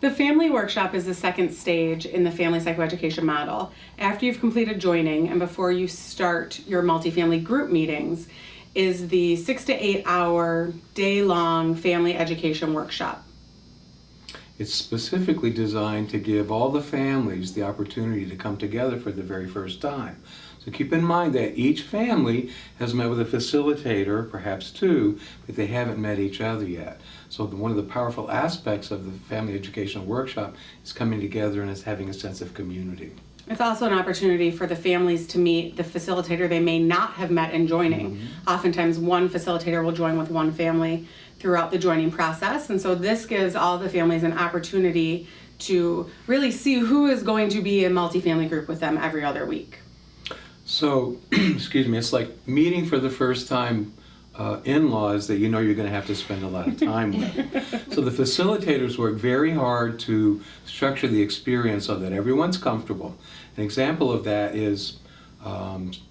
The family workshop is the second stage in the family psychoeducation model. After you've completed joining and before you start your multifamily group meetings is the 6 to 8 hour day-long family education workshop. It's specifically designed to give all the families the opportunity to come together for the very first time. So keep in mind that each family has met with a facilitator, perhaps two, but they haven't met each other yet. So one of the powerful aspects of the family educational workshop is coming together and is having a sense of community. It's also an opportunity for the families to meet the facilitator they may not have met in joining. Oftentimes one facilitator will join with one family throughout the joining process, and so this gives all the families an opportunity to really see who is going to be in multifamily group with them every other week. So, excuse me, it's like meeting for the first time in-laws that you know you're going to have to spend a lot of time with. So the facilitators work very hard to structure the experience so that everyone's comfortable. An example of that is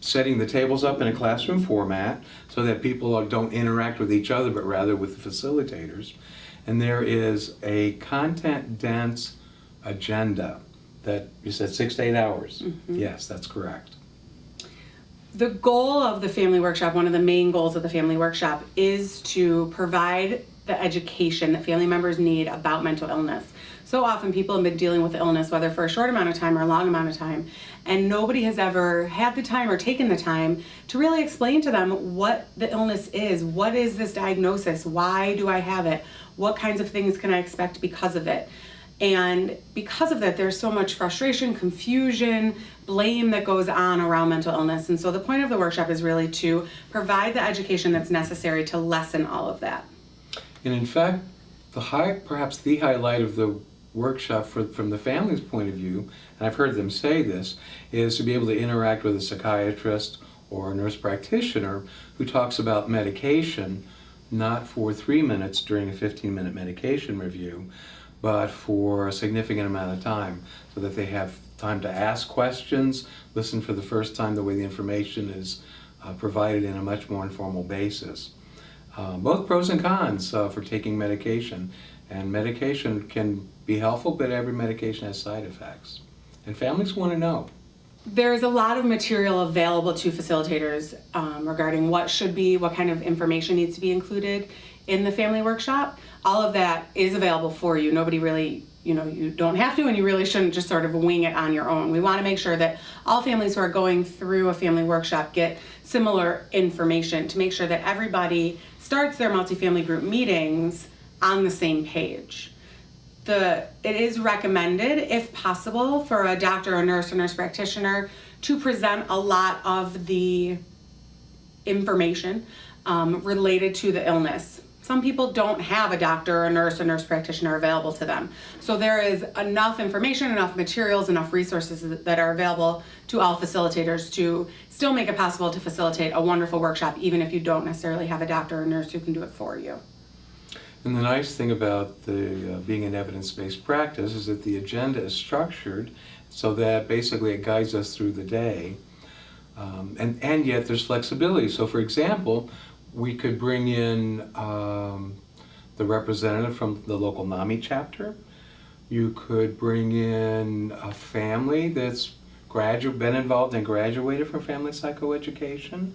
setting the tables up in a classroom format so that people don't interact with each other but rather with the facilitators. And there is a content-dense agenda that you said 6 to 8 hours. Yes, that's correct. The goal of the family workshop, one of the main goals of the family workshop, is to provide the education that family members need about mental illness. So often people have been dealing with illness, whether for a short amount of time or a long amount of time, and nobody has ever had the time or taken the time to really explain to them what the illness is. What is this diagnosis? Why do I have it? What kinds of things can I expect because of it? And because of that, there's so much frustration, confusion, blame that goes on around mental illness. And so the point of the workshop is really to provide the education that's necessary to lessen all of that. And in fact, perhaps the highlight of the workshop from the family's point of view, and I've heard them say this, is to be able to interact with a psychiatrist or a nurse practitioner who talks about medication, not for 3 minutes during a 15-minute medication review, but for a significant amount of time so that they have time to ask questions, listen for the first time the way the information is provided in a much more informal basis. Both pros and cons for taking medication. And medication can be helpful, but every medication has side effects. And families want to know. There's a lot of material available to facilitators regarding what kind of information needs to be included in the family workshop. All of that is available for you. Nobody really, you don't have to, and you really shouldn't just sort of wing it on your own. We want to make sure that all families who are going through a family workshop get similar information to make sure that everybody starts their multifamily group meetings on the same page. It is recommended, if possible, for a doctor or nurse practitioner to present a lot of the information related to the illness. Some people don't have a doctor or a nurse practitioner available to them. So there is enough information, enough materials, enough resources that are available to all facilitators to still make it possible to facilitate a wonderful workshop, even if you don't necessarily have a doctor or nurse who can do it for you. And the nice thing about being an evidence-based practice is that the agenda is structured so that basically it guides us through the day. And yet there's flexibility. So for example, we could bring in the representative from the local NAMI chapter. You could bring in a family that's been involved and graduated from family psychoeducation.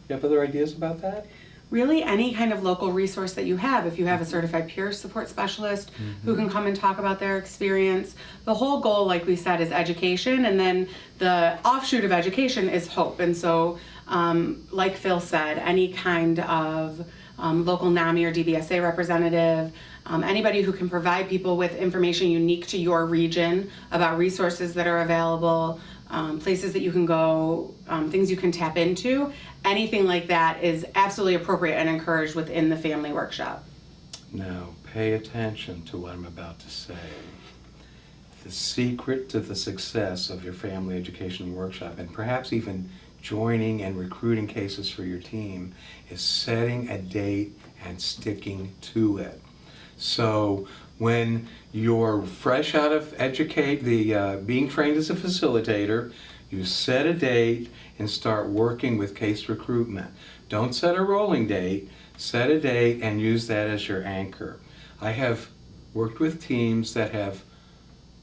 You have other ideas about that? Really any kind of local resource that you have. If you have a certified peer support specialist who can come and talk about their experience. The whole goal, like we said, is education, and then the offshoot of education is hope. And so, like Phil said, any kind of local NAMI or DBSA representative, anybody who can provide people with information unique to your region about resources that are available, places that you can go, things you can tap into, anything like that is absolutely appropriate and encouraged within the family workshop. Now, pay attention to what I'm about to say. The secret to the success of your family education workshop, and perhaps even joining and recruiting cases for your team, is setting a date and sticking to it. So when you're fresh out of being trained as a facilitator, you set a date and start working with case recruitment. Don't set a rolling date, set a date and use that as your anchor. I have worked with teams that have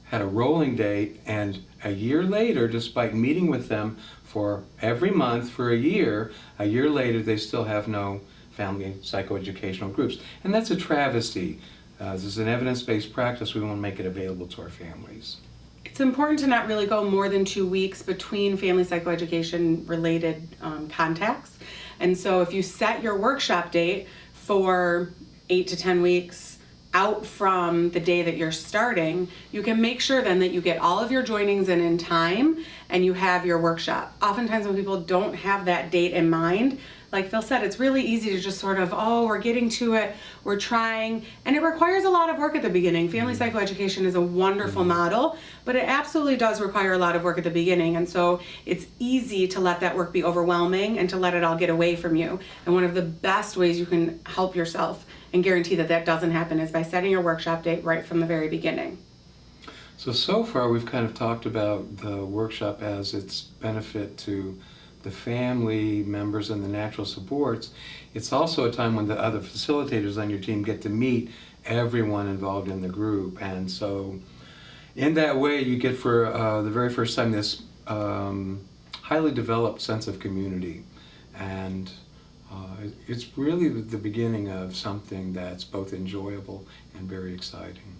had a rolling date, and a year later, despite meeting with them for every month for a year later they still have no family psychoeducational groups. And that's a travesty. This is an evidence-based practice. We want to make it available to our families. It's important to not really go more than 2 weeks between family psychoeducation related contacts. And so if you set your workshop date for 8 to 10 weeks out from the day that you're starting, you can make sure then that you get all of your joinings in time and you have your workshop. Oftentimes when people don't have that date in mind, like Phil said, it's really easy to just sort of, oh, we're getting to it, we're trying, and it requires a lot of work at the beginning. Family psychoeducation is a wonderful model, but it absolutely does require a lot of work at the beginning, and so it's easy to let that work be overwhelming and to let it all get away from you. And one of the best ways you can help yourself and guarantee that that doesn't happen is by setting your workshop date right from the very beginning. So far we've kind of talked about the workshop as its benefit to the family members and the natural supports. It's also a time when the other facilitators on your team get to meet everyone involved in the group. And so in that way you get for the very first time this highly developed sense of community. And it's really the beginning of something that's both enjoyable and very exciting.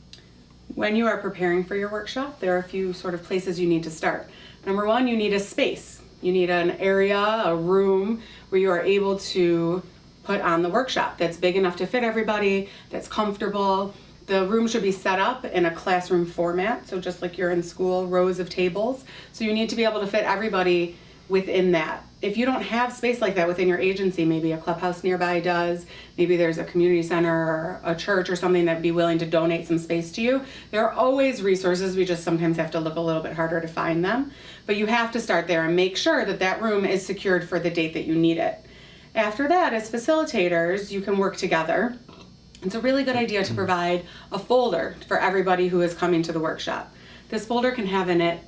When you are preparing for your workshop, there are a few sort of places you need to start. Number one, you need a space. You need an area, a room where you are able to put on the workshop that's big enough to fit everybody, that's comfortable. The room should be set up in a classroom format, so just like you're in school, rows of tables. So you need to be able to fit everybody within that. If you don't have space like that within your agency, maybe a clubhouse nearby does, maybe there's a community center or a church or something that'd be willing to donate some space to you. There are always resources, we just sometimes have to look a little bit harder to find them. But you have to start there and make sure that that room is secured for the date that you need it. After that, as facilitators, you can work together. It's a really good idea to provide a folder for everybody who is coming to the workshop. This folder can have in it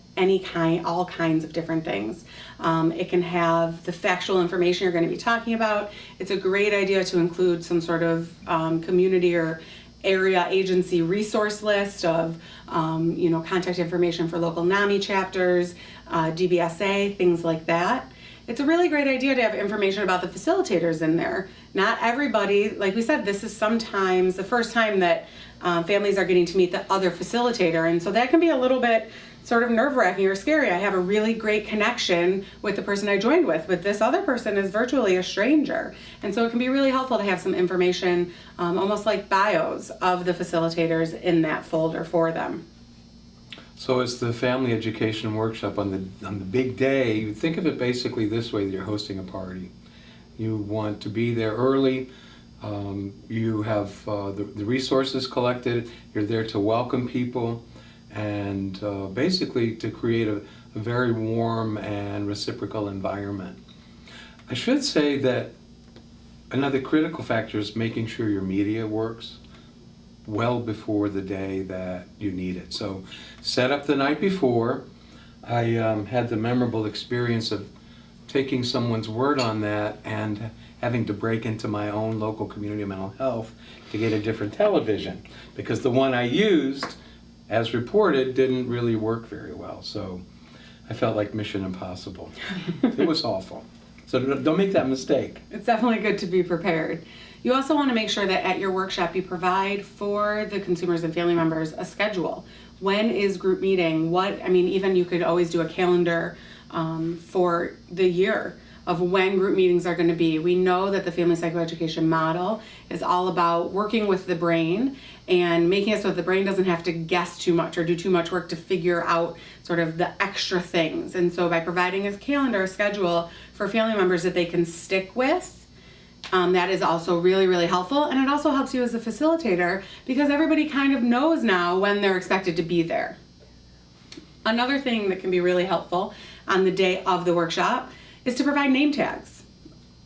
all kinds of different things. It can have the factual information you're going to be talking about. It's a great idea to include some sort of community or area agency resource list of contact information for local NAMI chapters, DBSA, things like that. It's a really great idea to have information about the facilitators in there. Not everybody, like we said, this is sometimes the first time that families are getting to meet the other facilitator, and so that can be a little bit sort of nerve-wracking or scary. I have a really great connection with the person I joined with, but this other person is virtually a stranger. And so it can be really helpful to have some information, almost like bios of the facilitators in that folder for them. So it's the family education workshop on the big day. You think of it basically this way, that you're hosting a party. You want to be there early. You have the resources collected. You're there to welcome people and basically to create a very warm and reciprocal environment. I should say that another critical factor is making sure your media works well before the day that you need it. So set up the night before. I had the memorable experience of taking someone's word on that and having to break into my own local community of mental health to get a different television, because the one I used, as reported, didn't really work very well. So I felt like Mission Impossible. It was awful. So don't make that mistake. It's definitely good to be prepared. You also want to make sure that at your workshop you provide for the consumers and family members a schedule. When is group meeting? Even you could always do a calendar for the year of when group meetings are going to be. We know that the family psychoeducation model is all about working with the brain and making it so that the brain doesn't have to guess too much or do too much work to figure out sort of the extra things. And so by providing a calendar, a schedule for family members that they can stick with, that is also really, really helpful. And it also helps you as a facilitator because everybody kind of knows now when they're expected to be there. Another thing that can be really helpful on the day of the workshop is to provide name tags.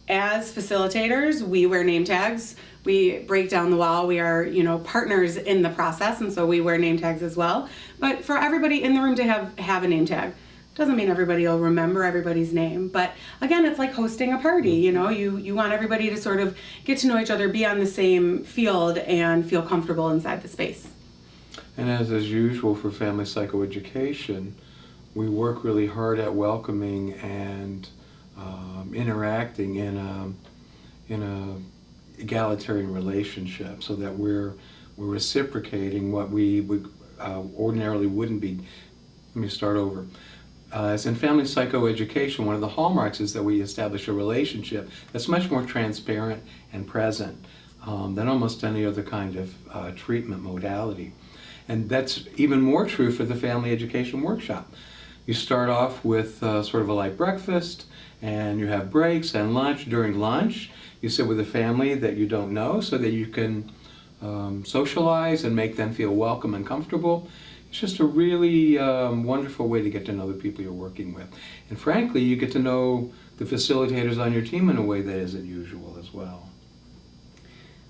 As facilitators, we wear name tags. We break down the wall. We are, partners in the process, and so we wear name tags as well. But for everybody in the room to have a name tag, doesn't mean everybody will remember everybody's name. But again, it's like hosting a party. You want everybody to sort of get to know each other, be on the same field, and feel comfortable inside the space. And as usual for family psychoeducation, we work really hard at welcoming and interacting in a egalitarian relationship, so that we're reciprocating what we would ordinarily wouldn't be. Let me start over. As in family psychoeducation, one of the hallmarks is that we establish a relationship that's much more transparent and present than almost any other kind of treatment modality. And that's even more true for the family education workshop. You start off with sort of a light breakfast, and you have breaks and lunch. During lunch, you sit with a family that you don't know so that you can socialize and make them feel welcome and comfortable. It's just a really wonderful way to get to know the people you're working with. And frankly, you get to know the facilitators on your team in a way that isn't usual as well.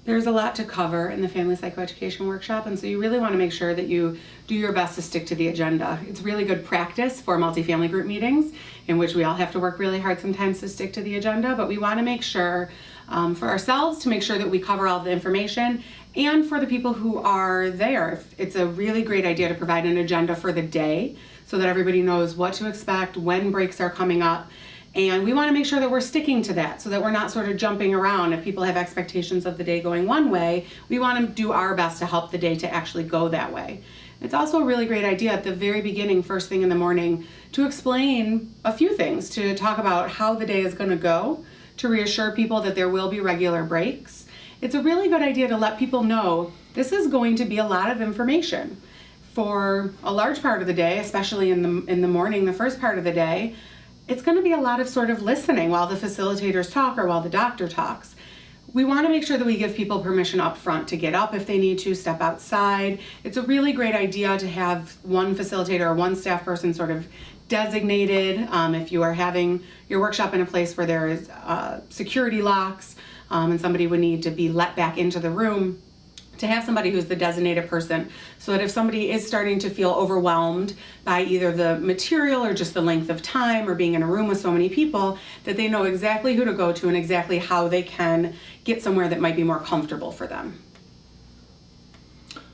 There's a lot to cover in the family psychoeducation workshop, and so you really want to make sure that you do your best to stick to the agenda. It's really good practice for multifamily group meetings, in which we all have to work really hard sometimes to stick to the agenda, but we want to make sure for ourselves to make sure that we cover all the information, and for the people who are there. It's a really great idea to provide an agenda for the day so that everybody knows what to expect, when breaks are coming up. And we want to make sure that we're sticking to that so that we're not sort of jumping around. If people have expectations of the day going one way, we want to do our best to help the day to actually go that way. It's also a really great idea at the very beginning, first thing in the morning, to explain a few things, to talk about how the day is going to go, to reassure people that there will be regular breaks. It's a really good idea to let people know this is going to be a lot of information. For a large part of the day, especially in the morning, the first part of the day, it's going to be a lot of sort of listening while the facilitators talk or while the doctor talks. We want to make sure that we give people permission up front to get up if they need to, step outside. It's a really great idea to have one facilitator or one staff person sort of designated if you are having your workshop in a place where there is security locks and somebody would need to be let back into the room, to have somebody who's the designated person, so that if somebody is starting to feel overwhelmed by either the material or just the length of time or being in a room with so many people, that they know exactly who to go to and exactly how they can get somewhere that might be more comfortable for them.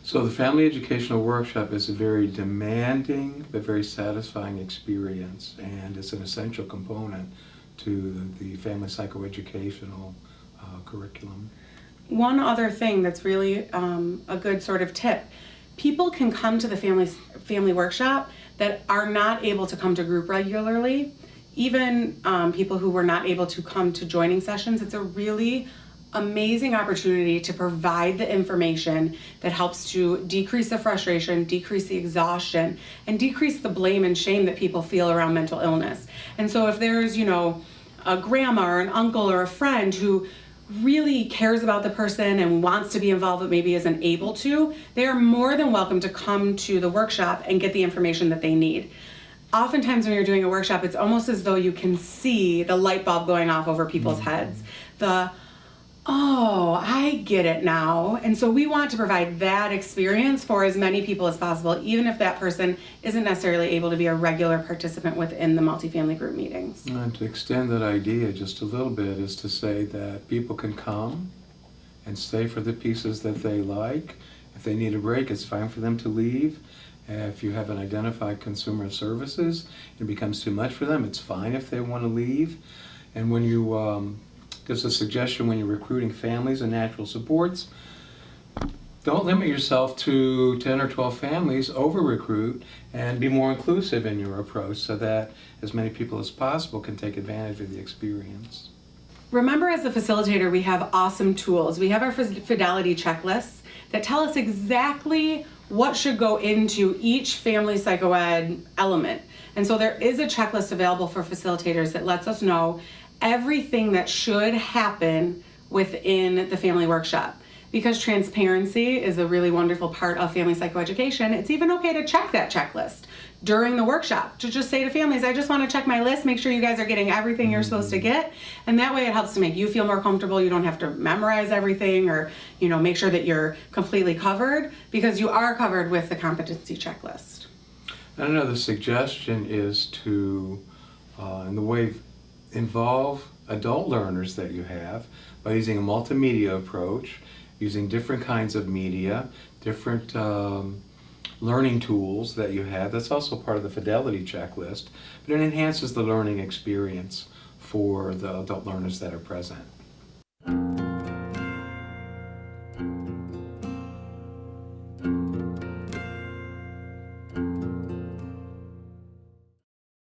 So the family educational workshop is a very demanding but very satisfying experience, and it's an essential component to the family psychoeducational curriculum. One other thing that's really a good sort of tip: people can come to the family workshop that are not able to come to group regularly. Even people who were not able to come to joining sessions, it's a really amazing opportunity to provide the information that helps to decrease the frustration, decrease the exhaustion, and decrease the blame and shame that people feel around mental illness. And so if there's, a grandma or an uncle or a friend who really cares about the person and wants to be involved but maybe isn't able to, they are more than welcome to come to the workshop and get the information that they need. Oftentimes when you're doing a workshop, it's almost as though you can see the light bulb going off over people's heads. Oh, I get it now. And so we want to provide that experience for as many people as possible, even if that person isn't necessarily able to be a regular participant within the multifamily group meetings. And to extend that idea just a little bit is to say that people can come and stay for the pieces that they like. If they need a break, it's fine for them to leave. If you haven't identified consumer services, it becomes too much for them, it's fine if they want to leave. And when you gives a suggestion when you're recruiting families and natural supports, don't limit yourself to 10 or 12 families, over-recruit, and be more inclusive in your approach so that as many people as possible can take advantage of the experience. Remember, as the facilitator, we have awesome tools. We have our fidelity checklists that tell us exactly what should go into each family psychoed element. And so there is a checklist available for facilitators that lets us know everything that should happen within the family workshop. Because transparency is a really wonderful part of family psychoeducation, it's even okay to check that checklist during the workshop, to just say to families, I just want to check my list, make sure you guys are getting everything you're supposed to get, and that way it helps to make you feel more comfortable. You don't have to memorize everything or make sure that you're completely covered, because you are covered with the competency checklist. And another suggestion is to, in the way involve adult learners that you have by using a multimedia approach, using different kinds of media, different learning tools that you have. That's also part of the fidelity checklist, but it enhances the learning experience for the adult learners that are present.